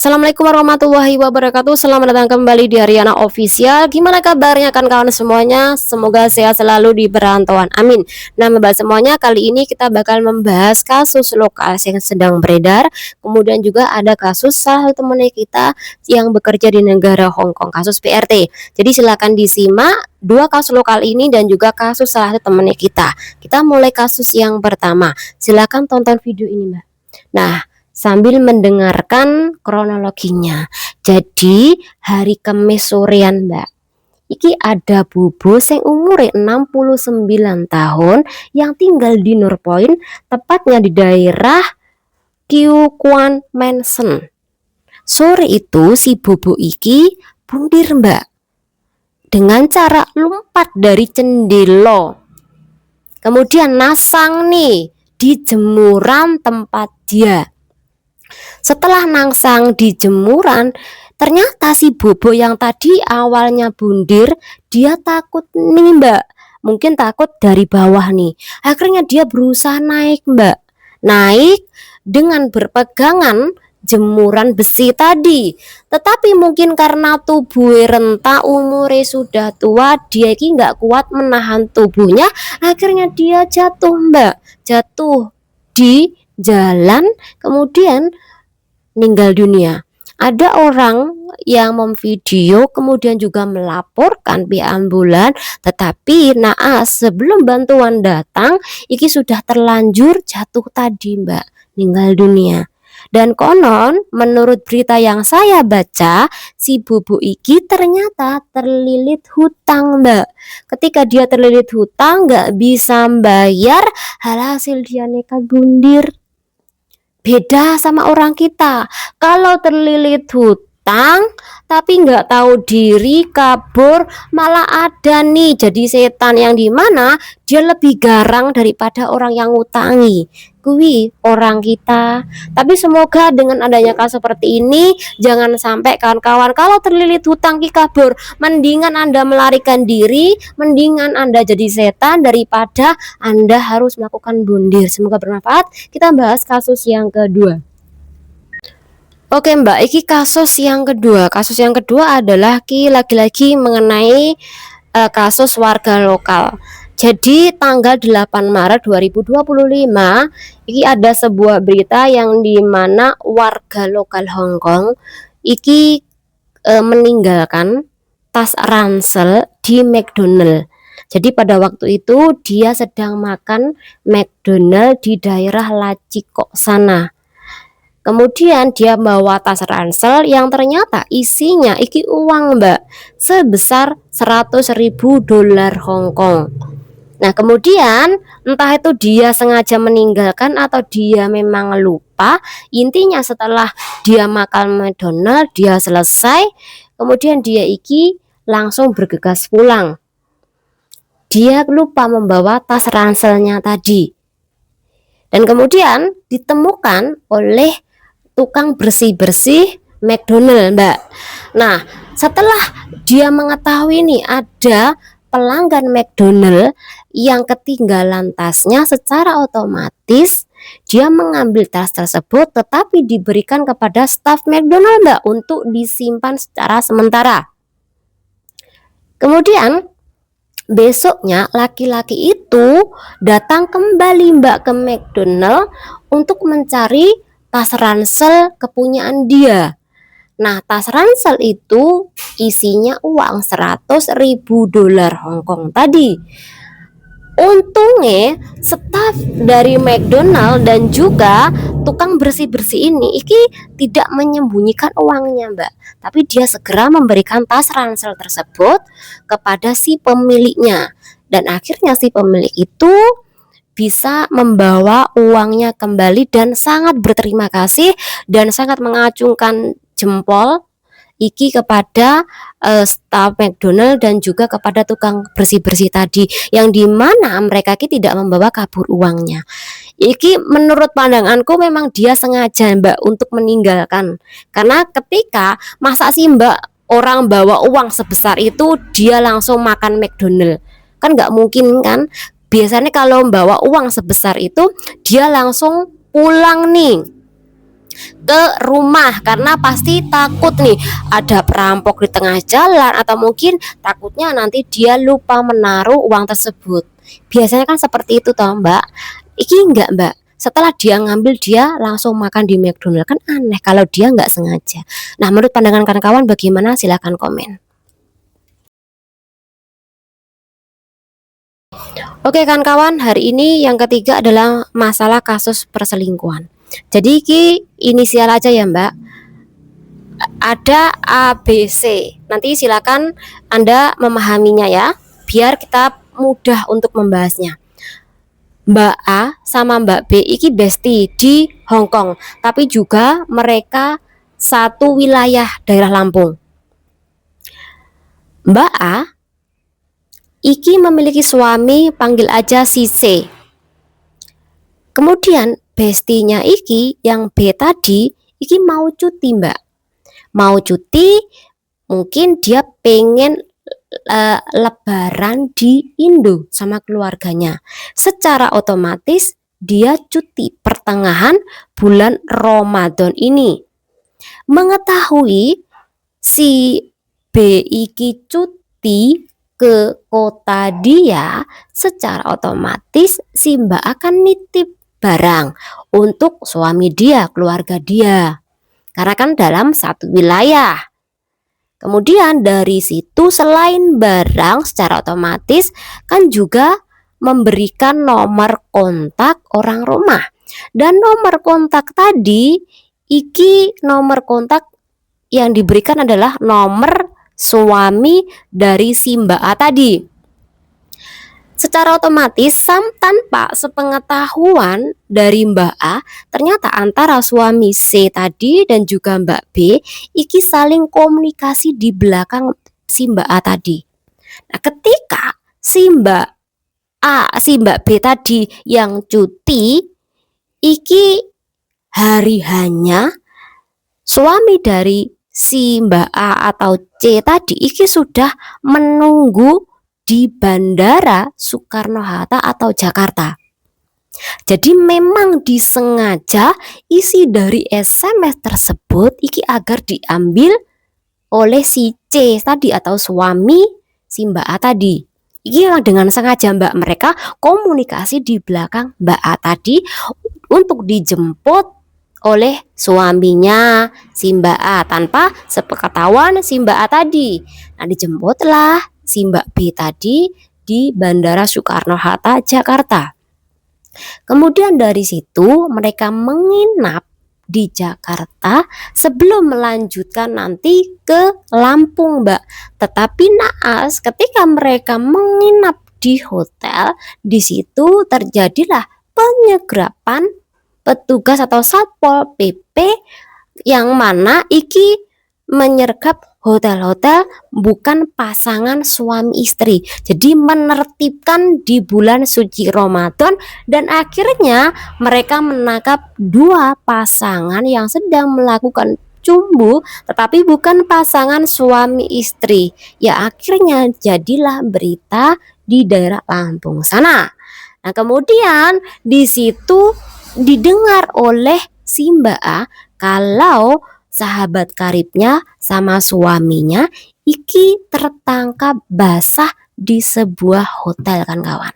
Assalamualaikum warahmatullahi wabarakatuh. Selamat datang kembali di Ariana Official. Gimana kabarnya kawan-kawan semuanya? Semoga sehat selalu di perantauan. Amin. Nah, membahas semuanya, kali ini kita bakal membahas kasus lokal yang sedang beredar. Kemudian juga ada kasus salah satu teman kita yang bekerja di negara Hong Kong, kasus PRT. Jadi silakan disimak dua kasus lokal ini dan juga kasus salah satu teman kita. Kita mulai kasus yang pertama. Silakan tonton video ini, Mbak. Nah, sambil mendengarkan kronologinya. Jadi hari Kamis sorean, Mbak, iki ada bubu sing umure 69 tahun yang tinggal di Nurpoint, tepatnya di daerah Kiu Kuan Mansion. Sore itu si bubu iki bundir, Mbak, dengan cara lompat dari cendelo. Kemudian nasang nih di jemuran tempat dia. Setelah nangsang di jemuran, ternyata si Bobo yang tadi awalnya bundir, dia takut nih, Mbak. Mungkin takut dari bawah nih. Akhirnya dia berusaha naik, Mbak. Naik dengan berpegangan jemuran besi tadi. Tetapi mungkin karena tubuh renta, umurnya sudah tua, dia ini nggak kuat menahan tubuhnya. Akhirnya dia jatuh, Mbak. Jatuh di jalan, kemudian meninggal dunia. Ada orang yang memvideo kemudian juga melaporkan pihak ambulan, tetapi naas sebelum bantuan datang iki sudah terlanjur jatuh tadi, Mbak, meninggal dunia. Dan konon menurut berita yang saya baca, si bubu iki ternyata terlilit hutang, Mbak. Ketika dia terlilit hutang nggak bisa bayar, hasil dia nekat bundir. Beda sama orang kita, kalau terlilit hutang tapi nggak tahu diri, kabur, malah ada nih jadi setan yang dimana dia lebih garang daripada orang yang ngutangi. Kui orang kita. Tapi semoga dengan adanya kasus seperti ini jangan sampai kawan-kawan kalau terlilit hutang ki kabur, mendingan Anda melarikan diri, mendingan Anda jadi setan daripada Anda harus melakukan bundir. Semoga bermanfaat. Kita bahas kasus yang kedua. Oke, Mbak, iki kasus yang kedua. Kasus yang kedua adalah lagi-lagi mengenai kasus warga lokal. Jadi tanggal 8 Maret 2025 iki ada sebuah berita yang dimana warga lokal Hong Kong iki meninggalkan tas ransel di McDonald. Jadi pada waktu itu dia sedang makan McDonald di daerah Lacikok sana. Kemudian dia bawa tas ransel yang ternyata isinya iki uang, Mbak, sebesar 100.000 dolar Hong Kong. Nah, kemudian entah itu dia sengaja meninggalkan atau dia memang lupa. Intinya setelah dia makan McDonald, dia selesai, kemudian dia iki langsung bergegas pulang. Dia lupa membawa tas ranselnya tadi. Dan kemudian ditemukan oleh tukang bersih-bersih McDonald, Mbak. Nah, setelah dia mengetahui nih ada pelanggan McDonald yang ketinggalan tasnya, secara otomatis dia mengambil tas tersebut tetapi diberikan kepada staf McDonald, Mbak, untuk disimpan secara sementara. Kemudian besoknya laki-laki itu datang kembali, Mbak, ke McDonald untuk mencari tas ransel kepunyaan dia. Nah, tas ransel itu isinya uang 100.000 dolar Hong Kong tadi. Untungnya staf dari McDonald dan juga tukang bersih-bersih ini iki tidak menyembunyikan uangnya, Mbak, tapi dia segera memberikan tas ransel tersebut kepada si pemiliknya. Dan akhirnya si pemilik itu bisa membawa uangnya kembali dan sangat berterima kasih dan sangat mengacungkan jempol iki kepada staf McDonald dan juga kepada tukang bersih-bersih tadi, yang dimana mereka iki tidak membawa kabur uangnya. Iki menurut pandanganku memang dia sengaja, Mbak, untuk meninggalkan. Karena ketika masa sih, Mbak, orang bawa uang sebesar itu dia langsung makan McDonald, kan nggak mungkin kan. Biasanya kalau membawa uang sebesar itu dia langsung pulang nih. ke rumah karena pasti takut nih ada perampok di tengah jalan, atau mungkin takutnya nanti dia lupa menaruh uang tersebut. Biasanya kan seperti itu toh Mbak. Iki enggak Mbak, setelah dia ngambil dia langsung makan di McDonald, kan aneh kalau dia nggak sengaja. Nah, menurut pandangan kawan-kawan bagaimana? Silahkan komen. Oke kawan-kawan, hari ini yang ketiga adalah masalah kasus perselingkuhan. Jadi ki inisial aja ya Mbak. Ada ABC. Nanti silakan Anda memahaminya ya, biar kita mudah untuk membahasnya. Mbak A sama Mbak B iki bestie di Hong Kong, tapi juga mereka satu wilayah daerah Lampung. Mbak A iki memiliki suami, panggil aja si C. Kemudian bestinya iki yang B tadi iki mau cuti Mbak. Mau cuti, mungkin dia pengen lebaran di Indo sama keluarganya. Secara otomatis dia cuti pertengahan bulan Ramadan ini. Mengetahui si B iki cuti ke kota dia, secara otomatis si Mbak akan nitip barang untuk suami dia, keluarga dia. Karena kan dalam satu wilayah. Kemudian dari situ selain barang, secara otomatis kan juga memberikan nomor kontak orang rumah. Dan nomor kontak tadi, iki nomor kontak yang diberikan adalah nomor suami dari si Mbak A tadi. Secara otomatis tanpa sepengetahuan dari Mbak A, ternyata antara suami C tadi dan juga Mbak B iki saling komunikasi di belakang si Mbak A tadi. Nah, ketika si Mbak B tadi yang cuti, iki hari hanya suami dari si Mbak A atau C tadi iki sudah menunggu di Bandara Soekarno-Hatta atau Jakarta. Jadi memang disengaja isi dari SMS tersebut iki agar diambil oleh si C tadi atau suami si Mbak A tadi. Iki dengan sengaja Mbak, mereka komunikasi di belakang Mbak A tadi untuk dijemput oleh suaminya si Mbak A tanpa sepengetahuan si Mbak A tadi. Nah, dijemputlah si Mbak B tadi di Bandara Soekarno-Hatta, Jakarta. Kemudian dari situ mereka menginap di Jakarta sebelum melanjutkan nanti ke Lampung Mbak. Tetapi naas ketika mereka menginap di hotel, di situ terjadilah penyerapan petugas atau Satpol PP yang mana iki menyergap hotel-hotel bukan pasangan suami istri. Jadi menertibkan di bulan suci Ramadan, dan akhirnya mereka menangkap dua pasangan yang sedang melakukan cumbu tetapi bukan pasangan suami istri. Ya akhirnya jadilah berita di daerah Lampung sana. Nah, kemudian di situ didengar oleh si Mbak A kalau sahabat karibnya sama suaminya iki tertangkap basah di sebuah hotel kan kawan.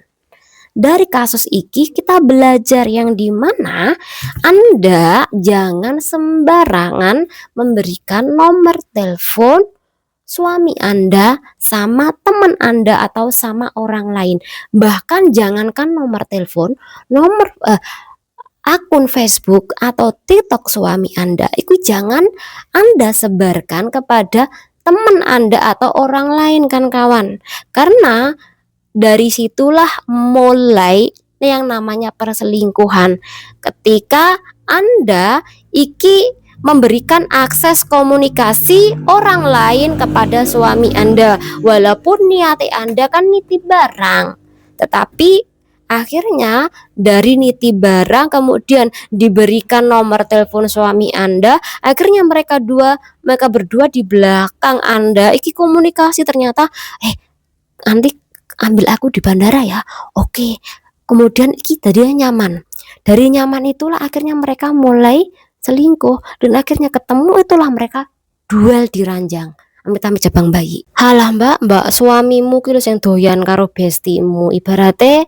Dari kasus iki kita belajar yang dimana Anda jangan sembarangan memberikan nomor telepon suami Anda sama teman Anda atau sama orang lain. Bahkan jangankan nomor telepon, nomor akun Facebook atau TikTok suami Anda itu jangan Anda sebarkan kepada teman Anda atau orang lain kan kawan. Karena dari situlah mulai yang namanya perselingkuhan. Ketika Anda iki memberikan akses komunikasi orang lain kepada suami Anda, walaupun niat Anda kan nitip barang, tetapi akhirnya dari nitip barang kemudian diberikan nomor telepon suami Anda, akhirnya mereka berdua di belakang Anda iki komunikasi, ternyata nanti ambil aku di bandara ya. Oke. Kemudian iki tadi nyaman. Dari nyaman itulah akhirnya mereka mulai selingkuh, dan akhirnya ketemu, itulah mereka duel di ranjang amit-amit jabang bayi. Halah mbak suamimu ki lho sing doyan karo bestimu, ibarate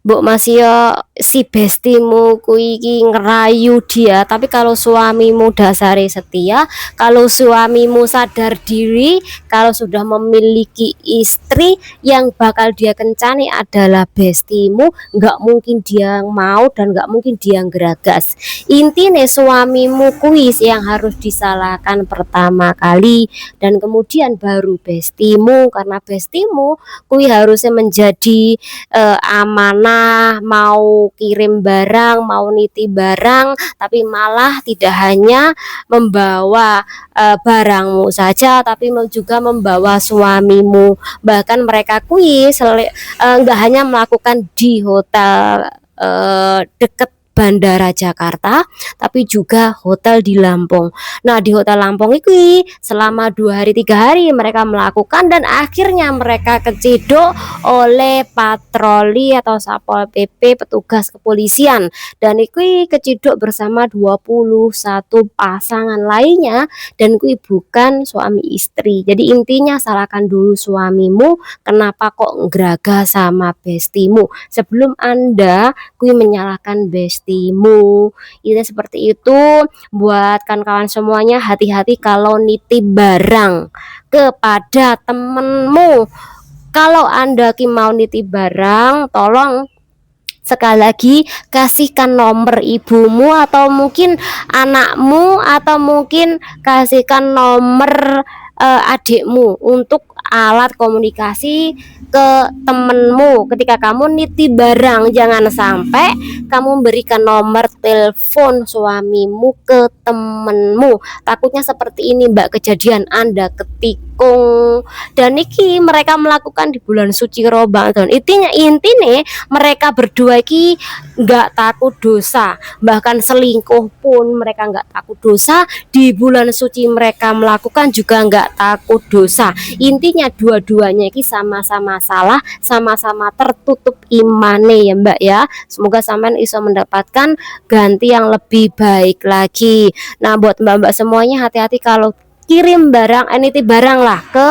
mbok masih ya si bestimu kuwi iki ngerayu dia, tapi kalau suamimu dasare setia, kalau suamimu sadar diri, kalau sudah memiliki istri, yang bakal dia kencani adalah bestimu, nggak mungkin dia mau dan nggak mungkin dia geragas. Intine suamimu kuwi yang harus disalahkan pertama kali, dan kemudian baru bestimu, karena bestimu kuwi harusnya menjadi amanah, mau kirim barang, mau nitip barang, tapi malah tidak hanya membawa barangmu saja, tapi juga membawa suamimu. Bahkan mereka kuis nggak hanya melakukan di hotel deket Bandara Jakarta, tapi juga hotel di Lampung. Nah, di hotel Lampung itu selama 2 hari 3 hari mereka melakukan, dan akhirnya mereka keciduk oleh patroli atau Satpol PP, petugas kepolisian, dan itu keciduk bersama 21 pasangan lainnya, dan itu bukan suami istri. Jadi intinya salahkan dulu suamimu, kenapa kok ngraga sama bestimu sebelum Anda kui menyalahkan bestimu. Ini seperti itu. Buat kawan-kawan semuanya, hati-hati kalau nitip barang kepada temenmu. Kalau Anda mau nitip barang, tolong sekali lagi kasihkan nomor ibumu, atau mungkin anakmu, atau mungkin kasihkan nomor adikmu untuk alat komunikasi ke temenmu ketika kamu nitip barang. Jangan sampai kamu berikan nomor telepon suamimu ke temenmu, takutnya seperti ini mbak, kejadian Anda ketikung. Dan iki mereka melakukan di bulan suci Ramadan. Intinya mereka berdua iki nggak takut dosa, bahkan selingkuh pun mereka nggak takut dosa. Di bulan suci mereka melakukan juga nggak takut dosa. Intinya dua-duanya iki sama-sama salah, sama-sama tertutup imane ya mbak ya. Semoga sampean bisa mendapatkan ganti yang lebih baik lagi. Nah, buat mbak-mbak semuanya, hati-hati kalau kirim barang, nitip barang lah ke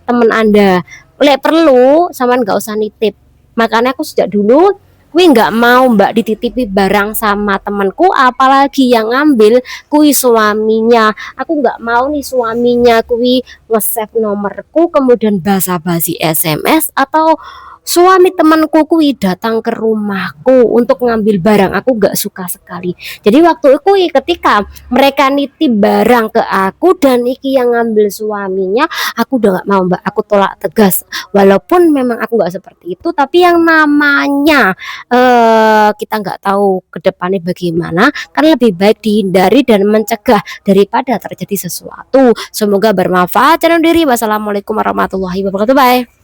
temen Anda. Lek perlu sampean nggak usah nitip. Makanya aku sejak dulu kui nggak mau mbak dititipi barang sama temanku, apalagi yang ngambil kui suaminya. Aku nggak mau nih suaminya kui nge-save nomorku, kemudian basa-basi SMS, atau suami temanku kui datang ke rumahku untuk ngambil barang. Aku nggak suka sekali. Jadi waktu itu ketika mereka nitip barang ke aku dan iki yang ngambil suaminya, aku udah nggak mau mbak, aku tolak tegas. Walaupun memang aku nggak seperti itu, tapi yang namanya kita nggak tahu ke depannya bagaimana, kan lebih baik dihindari dan mencegah daripada terjadi sesuatu. Semoga bermanfaat. Jangan diri. Wassalamualaikum warahmatullahi wabarakatuh. Bye.